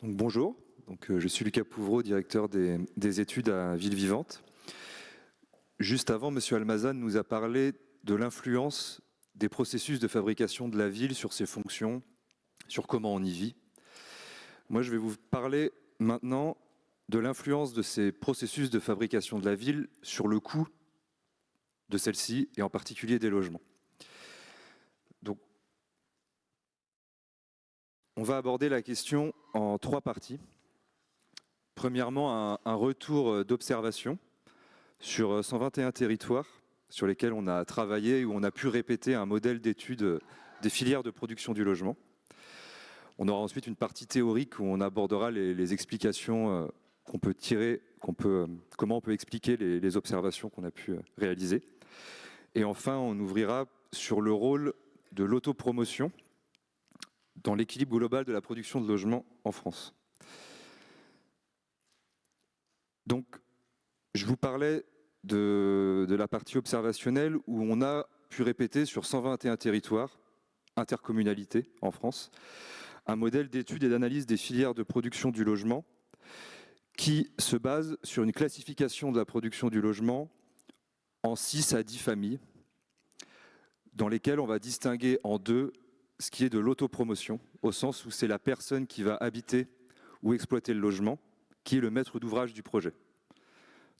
Donc, bonjour, je suis Lucas Pouvreau, directeur des études à Ville Vivante. Juste avant, M. Almazan nous a parlé de l'influence des processus de fabrication de la ville sur ses fonctions, sur comment on y vit. Moi, je vais vous parler maintenant de l'influence de ces processus de fabrication de la ville sur le coût de celle-ci, et en particulier des logements. Donc, on va aborder la question en 3 parties. Premièrement, un retour d'observation sur 121 territoires sur lesquels on a travaillé, où on a pu répéter un modèle d'étude des filières de production du logement. On aura ensuite une partie théorique où on abordera les explications qu'on peut tirer, comment on peut expliquer les observations qu'on a pu réaliser. Et enfin, on ouvrira sur le rôle de l'autopromotion dans l'équilibre global de la production de logements en France. Donc, je vous parlais de la partie observationnelle où on a pu répéter sur 121 territoires, intercommunalités en France, un modèle d'étude et d'analyse des filières de production du logement qui se base sur une classification de la production du logement en 6 à 10 familles, dans lesquelles on va distinguer en 2 ce qui est de l'autopromotion, au sens où c'est la personne qui va habiter ou exploiter le logement, qui est le maître d'ouvrage du projet.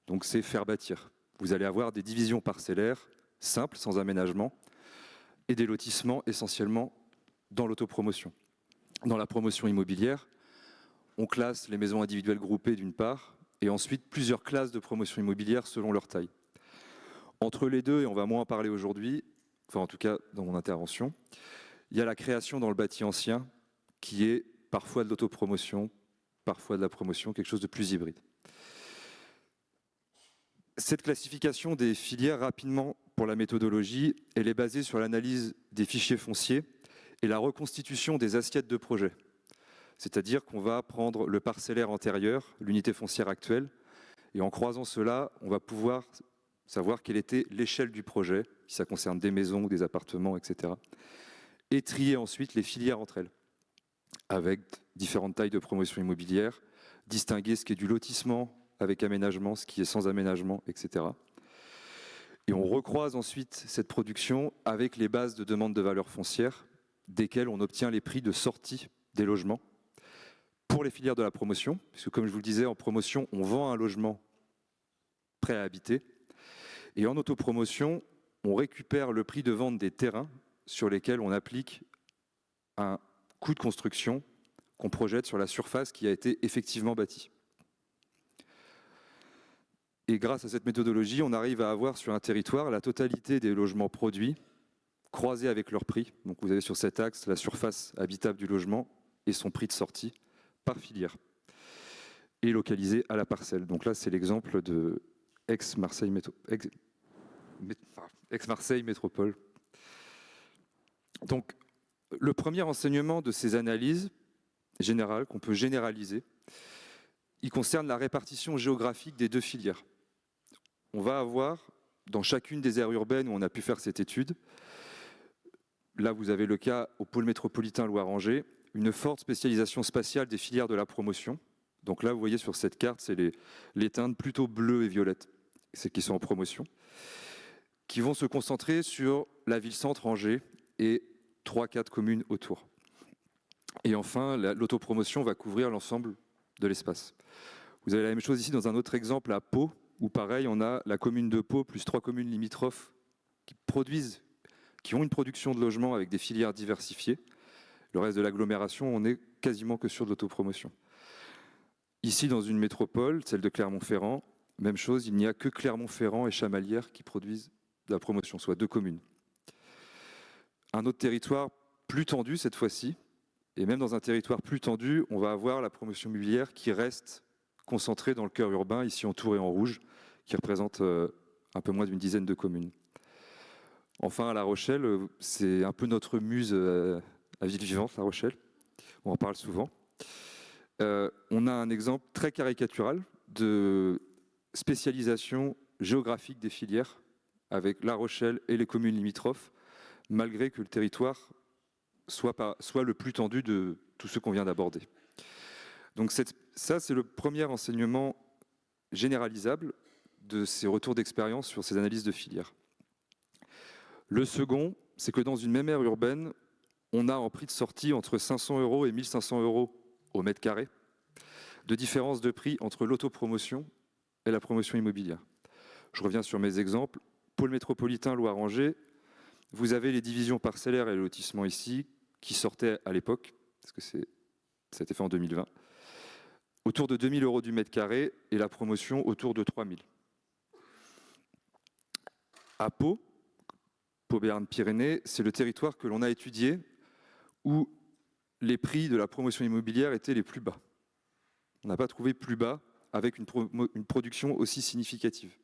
Donc c'est faire bâtir. Vous allez avoir des divisions parcellaires, simples, sans aménagement, et des lotissements essentiellement dans l'autopromotion. Dans la promotion immobilière, on classe les maisons individuelles groupées d'une part, et ensuite plusieurs classes de promotion immobilière selon leur taille. Entre les deux, et on va moins en parler aujourd'hui, enfin en tout cas dans mon intervention, il y a la création dans le bâti ancien, qui est parfois de l'autopromotion, parfois de la promotion, quelque chose de plus hybride. Cette classification des filières, rapidement pour la méthodologie, elle est basée sur l'analyse des fichiers fonciers et la reconstitution des assiettes de projet. C'est-à-dire qu'on va prendre le parcellaire antérieur, l'unité foncière actuelle, et en croisant cela, on va pouvoir savoir quelle était l'échelle du projet, si ça concerne des maisons ou des appartements, etc. Et trier ensuite les filières entre elles, avec différentes tailles de promotion immobilière, distinguer ce qui est du lotissement avec aménagement, ce qui est sans aménagement, etc. Et on recroise ensuite cette production avec les bases de demande de valeur foncière, desquelles on obtient les prix de sortie des logements pour les filières de la promotion, puisque comme je vous le disais, en promotion, on vend un logement prêt à habiter, et en autopromotion, on récupère le prix de vente des terrains sur lesquels on applique un coût de construction qu'on projette sur la surface qui a été effectivement bâtie. Et grâce à cette méthodologie, on arrive à avoir sur un territoire la totalité des logements produits, croisés avec leur prix. Donc vous avez sur cet axe la surface habitable du logement et son prix de sortie par filière, et localisé à la parcelle. Donc là, c'est l'exemple de Aix-Marseille Métropole. Donc, le premier enseignement de ces analyses générales, qu'on peut généraliser, il concerne la répartition géographique des 2 filières. On va avoir, dans chacune des aires urbaines où on a pu faire cette étude, là vous avez le cas au pôle métropolitain Loire-Angers, une forte spécialisation spatiale des filières de la promotion. Donc là, vous voyez sur cette carte, c'est les teintes plutôt bleues et violettes, celles qui sont en promotion, qui vont se concentrer sur la ville-centre Angers et 3-4 communes autour. Et enfin, l'autopromotion va couvrir l'ensemble de l'espace. Vous avez la même chose ici dans un autre exemple à Pau, où pareil, on a la commune de Pau plus 3 communes limitrophes qui ont une production de logements avec des filières diversifiées. Le reste de l'agglomération, on est quasiment que sur de l'autopromotion. Ici, dans une métropole, celle de Clermont-Ferrand, même chose, il n'y a que Clermont-Ferrand et Chamalières qui produisent de la promotion, soit 2 communes. Un autre territoire plus tendu cette fois-ci, et même dans un territoire plus tendu, on va avoir la promotion immobilière qui reste concentrée dans le cœur urbain, ici entouré en rouge, qui représente un peu moins d'une dizaine de communes. Enfin, à La Rochelle, c'est un peu notre muse à Ville Vivante, La Rochelle. On en parle souvent. On a un exemple très caricatural de spécialisation géographique des filières avec La Rochelle et les communes limitrophes, malgré que le territoire soit le plus tendu de tout ce qu'on vient d'aborder. Donc ça, c'est le premier enseignement généralisable de ces retours d'expérience sur ces analyses de filière. Le second, c'est que dans une même aire urbaine, on a en prix de sortie entre 500 € et 1 500 € au mètre carré de différence de prix entre l'autopromotion et la promotion immobilière. Je reviens sur mes exemples. Pôle métropolitain Loire-Angers, vous avez les divisions parcellaires et le lotissement ici qui sortaient à l'époque, parce que ça a été fait en 2020, autour de 2 000 € du mètre carré et la promotion autour de 3 000. À Pau, Pau-Béarn-Pyrénées, c'est le territoire que l'on a étudié où les prix de la promotion immobilière étaient les plus bas. On n'a pas trouvé plus bas avec une production aussi significative.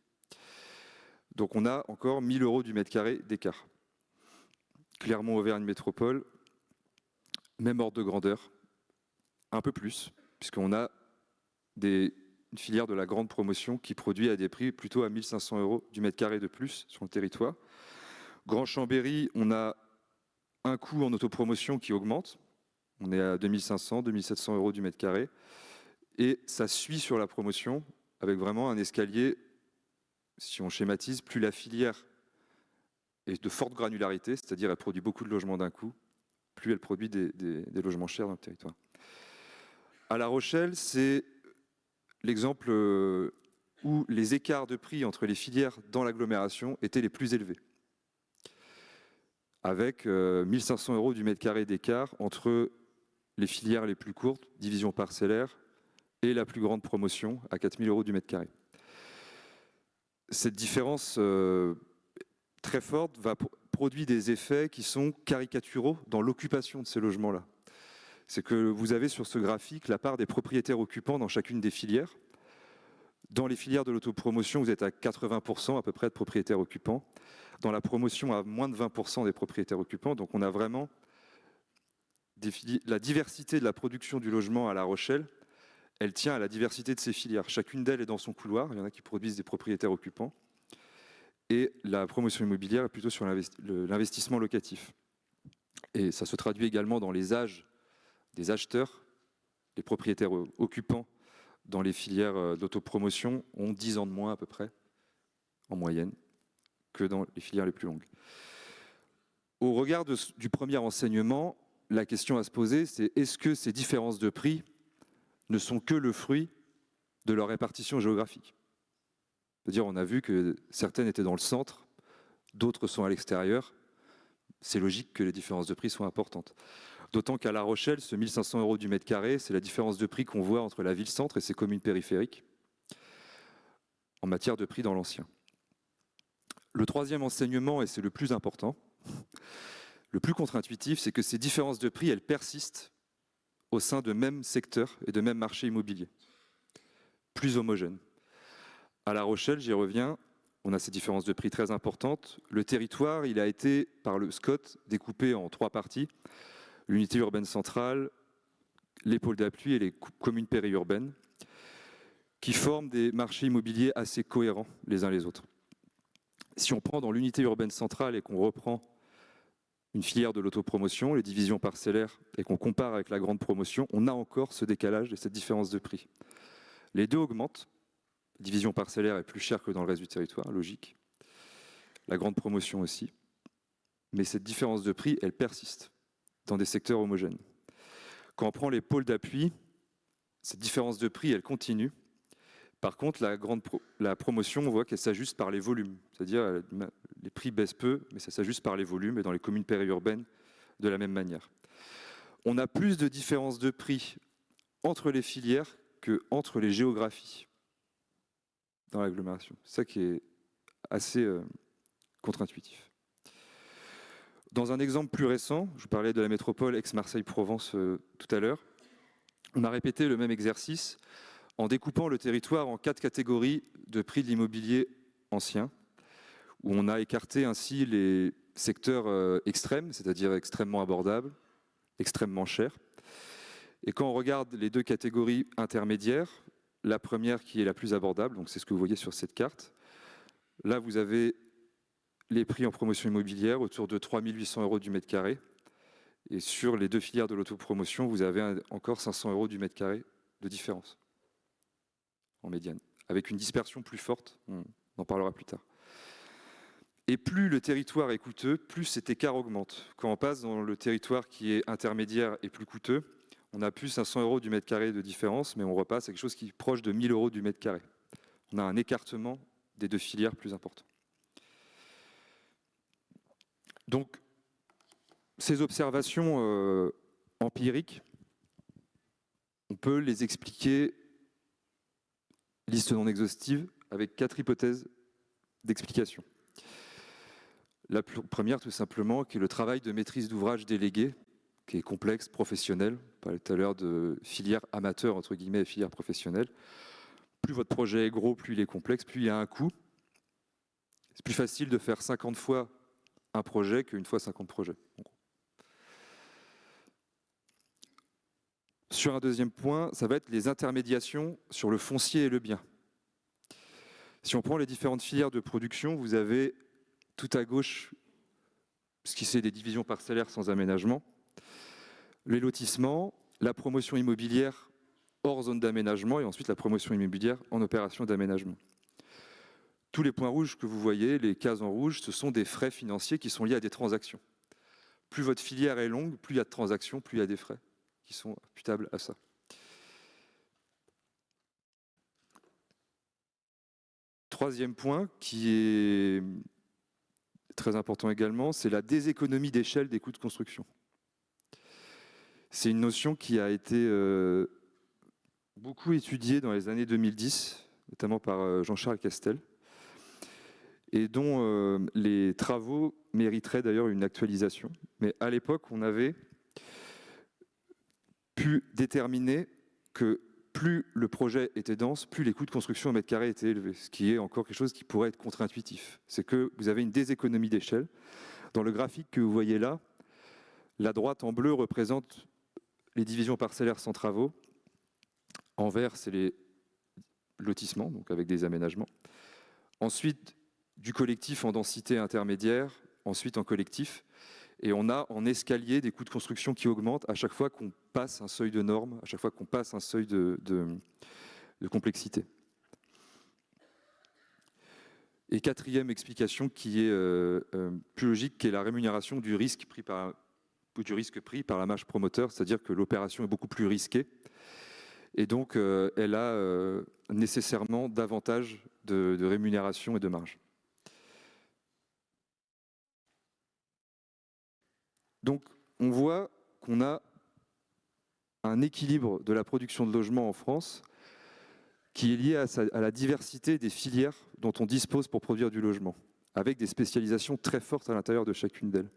Donc on a encore 1 000 € du mètre carré d'écart. Clermont-Auvergne Métropole, même ordre de grandeur, un peu plus, puisqu'on a une filière de la grande promotion qui produit à des prix plutôt à 1 500 € du mètre carré de plus sur le territoire. Grand Chambéry, on a un coût en autopromotion qui augmente. On est à 2 500, 2 700 € du mètre carré. Et ça suit sur la promotion avec vraiment un escalier, si on schématise, plus la filière est de forte granularité, c'est-à-dire elle produit beaucoup de logements d'un coup, plus elle produit des logements chers dans le territoire. À La Rochelle, c'est l'exemple où les écarts de prix entre les filières dans l'agglomération étaient les plus élevés, avec 1 500 € du mètre carré d'écart entre les filières les plus courtes, division parcellaire, et la plus grande promotion à 4 000 € du mètre carré. Cette différence très forte produit des effets qui sont caricaturaux dans l'occupation de ces logements-là. C'est que vous avez sur ce graphique la part des propriétaires occupants dans chacune des filières. Dans les filières de l'autopromotion, vous êtes à 80% à peu près de propriétaires occupants. Dans la promotion, à moins de 20% des propriétaires occupants. Donc on a vraiment la diversité de la production du logement à La Rochelle. Elle tient à la diversité de ces filières. Chacune d'elles est dans son couloir. Il y en a qui produisent des propriétaires occupants. Et la promotion immobilière est plutôt sur l'investissement locatif. Et ça se traduit également dans les âges des acheteurs. Les propriétaires occupants dans les filières d'autopromotion ont 10 ans de moins à peu près, en moyenne, que dans les filières les plus longues. Au regard du premier enseignement, la question à se poser, c'est est-ce que ces différences de prix ne sont que le fruit de leur répartition géographique? C'est-à-dire, on a vu que certaines étaient dans le centre, d'autres sont à l'extérieur. C'est logique que les différences de prix soient importantes. D'autant qu'à La Rochelle, ce 1 500 € du mètre carré, c'est la différence de prix qu'on voit entre la ville-centre et ses communes périphériques en matière de prix dans l'ancien. Le troisième enseignement, et c'est le plus important, le plus contre-intuitif, c'est que ces différences de prix, elles persistent au sein de mêmes secteurs et de mêmes marchés immobiliers, plus homogènes. À La Rochelle, j'y reviens, on a ces différences de prix très importantes. Le territoire, il a été, par le SCOT, découpé en 3 parties. L'unité urbaine centrale, les pôles d'appui et les communes périurbaines, qui forment des marchés immobiliers assez cohérents les uns les autres. Si on prend dans l'unité urbaine centrale et qu'on reprend une filière de l'autopromotion, les divisions parcellaires, et qu'on compare avec la grande promotion, on a encore ce décalage et cette différence de prix. Les deux augmentent. La division parcellaire est plus chère que dans le reste du territoire, logique. La grande promotion aussi. Mais cette différence de prix, elle persiste dans des secteurs homogènes. Quand on prend les pôles d'appui, cette différence de prix, elle continue. Par contre, la promotion, on voit qu'elle s'ajuste par les volumes. C'est-à-dire les prix baissent peu, mais ça s'ajuste par les volumes, et dans les communes périurbaines, de la même manière. On a plus de différences de prix entre les filières qu'entre les géographies dans l'agglomération. C'est ça qui est assez contre-intuitif. Dans un exemple plus récent, je vous parlais de la métropole Aix-Marseille-Provence tout à l'heure, on a répété le même exercice en découpant le territoire en 4 catégories de prix de l'immobilier ancien, où on a écarté ainsi les secteurs extrêmes, c'est-à-dire extrêmement abordables, extrêmement chers. Et quand on regarde les 2 catégories intermédiaires, la première qui est la plus abordable, donc c'est ce que vous voyez sur cette carte, là vous avez les prix en promotion immobilière autour de 3 800 € du mètre carré. Et sur les 2 filières de l'autopromotion, vous avez encore 500 € du mètre carré de différence en médiane, avec une dispersion plus forte, on en parlera plus tard. Et plus le territoire est coûteux, plus cet écart augmente. Quand on passe dans le territoire qui est intermédiaire et plus coûteux, on a plus 500 € du mètre carré de différence, mais on repasse à quelque chose qui est proche de 1000 € du mètre carré. On a un écartement des deux filières plus important. Donc, ces observations empiriques, on peut les expliquer, liste non exhaustive, avec 4 hypothèses d'explication. La première, tout simplement, qui est le travail de maîtrise d'ouvrage délégué, qui est complexe, professionnel. On parlait tout à l'heure de filière amateur, entre guillemets, et filière professionnelle. Plus votre projet est gros, plus il est complexe, plus il a un coût. C'est plus facile de faire 50 fois un projet qu'une fois 50 projets. Sur un deuxième point, ça va être les intermédiations sur le foncier et le bien. Si on prend les différentes filières de production, vous avez tout à gauche ce qui c'est des divisions parcellaires sans aménagement, les lotissements, la promotion immobilière hors zone d'aménagement et ensuite la promotion immobilière en opération d'aménagement. Tous les points rouges que vous voyez, les cases en rouge, ce sont des frais financiers qui sont liés à des transactions. Plus votre filière est longue, plus il y a de transactions, plus il y a des frais qui sont imputables à ça. Troisième point, qui est très important également, c'est la déséconomie d'échelle des coûts de construction. C'est une notion qui a été beaucoup étudiée dans les années 2010, notamment par Jean-Charles Castel, et dont les travaux mériteraient d'ailleurs une actualisation. Mais à l'époque, on avait pu déterminer que plus le projet était dense, plus les coûts de construction au mètre carré étaient élevés, ce qui est encore quelque chose qui pourrait être contre-intuitif. C'est que vous avez une déséconomie d'échelle. Dans le graphique que vous voyez là, la droite en bleu représente les divisions parcellaires sans travaux. En vert, c'est les lotissements, donc avec des aménagements. Ensuite, du collectif en densité intermédiaire, ensuite en collectif. Et on a en escalier des coûts de construction qui augmentent à chaque fois qu'on passe un seuil de normes, à chaque fois qu'on passe un seuil de complexité. Et quatrième explication qui est plus logique, qui est la rémunération du risque pris par la marge promoteur, c'est-à-dire que l'opération est beaucoup plus risquée. Et donc, elle a nécessairement davantage de rémunération et de marge. Donc, on voit qu'on a un équilibre de la production de logements en France qui est lié à la diversité des filières dont on dispose pour produire du logement, avec des spécialisations très fortes à l'intérieur de chacune d'elles,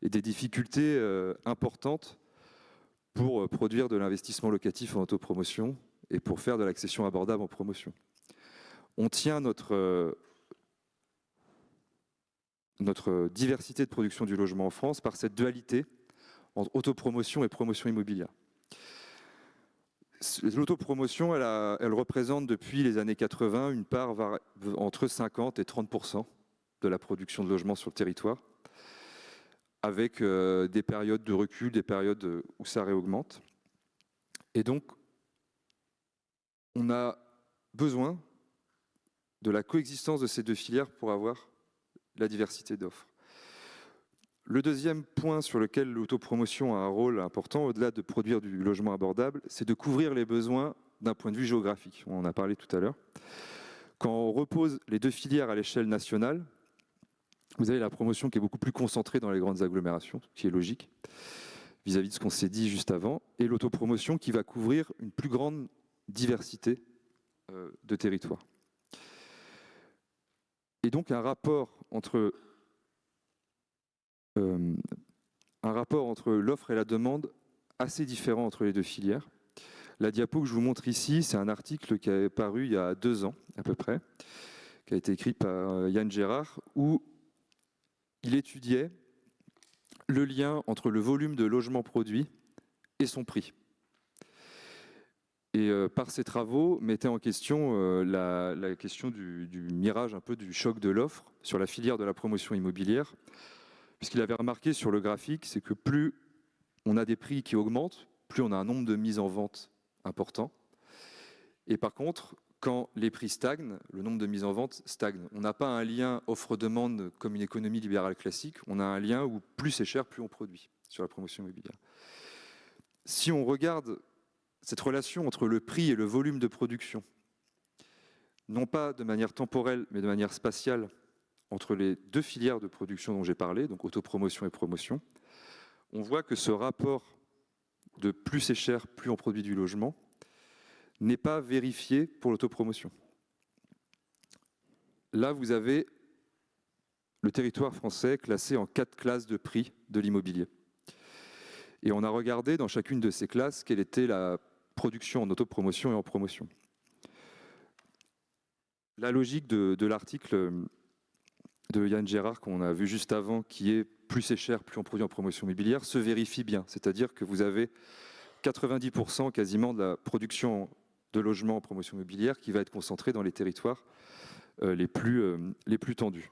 et des difficultés importantes pour produire de l'investissement locatif en autopromotion et pour faire de l'accession abordable en promotion. On tient notre diversité de production du logement en France par cette dualité entre autopromotion et promotion immobilière. L'autopromotion, elle représente depuis les années 80 une part entre 50 et 30% de la production de logements sur le territoire, avec des périodes de recul, des périodes où ça réaugmente. Et donc, on a besoin de la coexistence de ces deux filières pour avoir la diversité d'offres. Le deuxième point sur lequel l'autopromotion a un rôle important, au-delà de produire du logement abordable, c'est de couvrir les besoins d'un point de vue géographique. On en a parlé tout à l'heure. Quand on repose les deux filières à l'échelle nationale, vous avez la promotion qui est beaucoup plus concentrée dans les grandes agglomérations, ce qui est logique, vis-à-vis de ce qu'on s'est dit juste avant, et l'autopromotion qui va couvrir une plus grande diversité de territoires. Et donc un rapport entre l'offre et la demande assez différent entre les deux filières. La diapo que je vous montre ici, c'est un article qui est paru il y a 2 ans à peu près, qui a été écrit par Yann Gérard, où il étudiait le lien entre le volume de logements produits et son prix. Et par ses travaux, mettait en question la question du mirage, un peu du choc de l'offre sur la filière de la promotion immobilière, puisqu'il avait remarqué sur le graphique, c'est que plus on a des prix qui augmentent, plus on a un nombre de mises en vente important. Et par contre, quand les prix stagnent, le nombre de mises en vente stagne. On n'a pas un lien offre-demande comme une économie libérale classique, on a un lien où plus c'est cher, plus on produit sur la promotion immobilière. Si on regarde cette relation entre le prix et le volume de production, non pas de manière temporelle, mais de manière spatiale, entre les deux filières de production dont j'ai parlé, donc autopromotion et promotion, on voit que ce rapport de plus c'est cher, plus on produit du logement, n'est pas vérifié pour l'autopromotion. Là, vous avez le territoire français classé en 4 classes de prix de l'immobilier. Et on a regardé dans chacune de ces classes quelle était la production en autopromotion et en promotion. La logique de l'article de Yann Gérard qu'on a vu juste avant, qui est plus c'est cher, plus on produit en promotion immobilière, se vérifie bien. C'est-à-dire que vous avez 90% quasiment de la production de logements en promotion immobilière qui va être concentrée dans les territoires les plus tendus.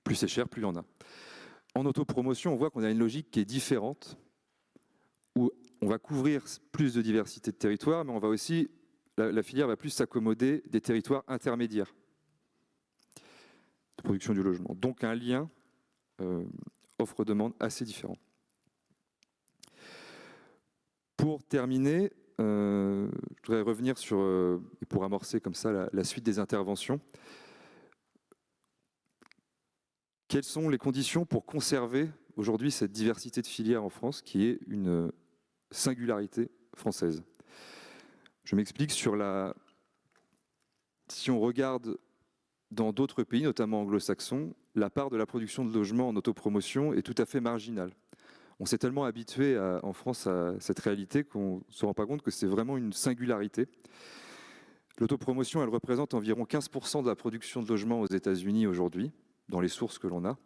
Plus c'est cher, plus il y en a. En autopromotion, on voit qu'on a une logique qui est différente, où on va couvrir plus de diversité de territoires, mais on va aussi, la filière va plus s'accommoder des territoires intermédiaires de production du logement. Donc un lien offre-demande assez différent. Pour terminer, je voudrais revenir sur, et pour amorcer comme ça la suite des interventions, quelles sont les conditions pour conserver aujourd'hui cette diversité de filières en France, qui est une singularité française? Je m'explique sur la... Si on regarde dans d'autres pays, notamment anglo-saxons, la part de la production de logements en autopromotion est tout à fait marginale. On s'est tellement habitué en France à cette réalité qu'on ne se rend pas compte que c'est vraiment une singularité. L'autopromotion, elle représente environ 15% de la production de logements aux États-Unis aujourd'hui, dans les sources que l'on a,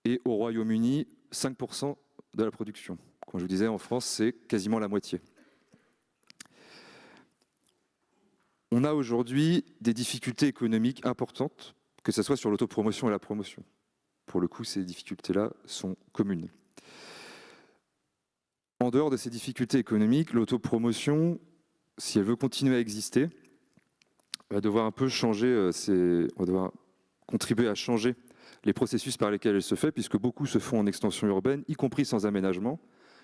et au Royaume-Uni, 5% de la production. Comme je vous disais, en France, c'est quasiment la moitié. On a aujourd'hui des difficultés économiques importantes, que ce soit sur l'autopromotion et la promotion. Pour le coup, ces difficultés-là sont communes. En dehors de ces difficultés économiques, l'autopromotion, si elle veut continuer à exister, va devoir un peu changer, on va devoir contribuer à changer les processus par lesquels elle se fait, puisque beaucoup se font en extension urbaine, y compris sans aménagement.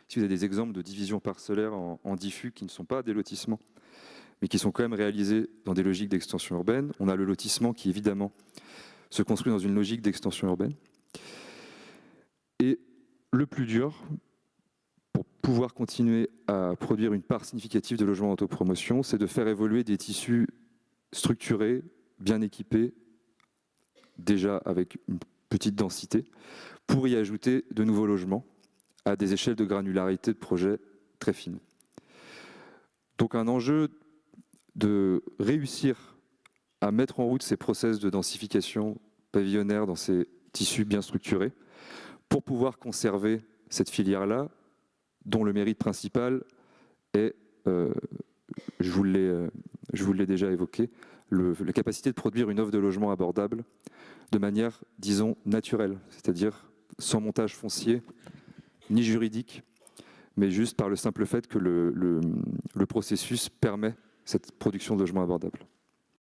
Ici, vous avez des exemples de divisions parcellaires en diffus qui ne sont pas des lotissements, mais qui sont quand même réalisés dans des logiques d'extension urbaine. On a le lotissement qui, évidemment, se construit dans une logique d'extension urbaine. Et le plus dur, pour pouvoir continuer à produire une part significative de logements en autopromotion, c'est de faire évoluer des tissus structurés, bien équipés, déjà avec une petite densité, pour y ajouter de nouveaux logements à des échelles de granularité de projets très fines. Donc un enjeu de réussir à mettre en route ces process de densification pavillonnaire dans ces tissus bien structurés pour pouvoir conserver cette filière-là, dont le mérite principal est, je vous l'ai déjà évoqué, la capacité de produire une offre de logement abordable de manière, disons, naturelle, c'est-à-dire sans montage foncier ni juridique, mais juste par le simple fait que le processus permet cette production de logements abordables.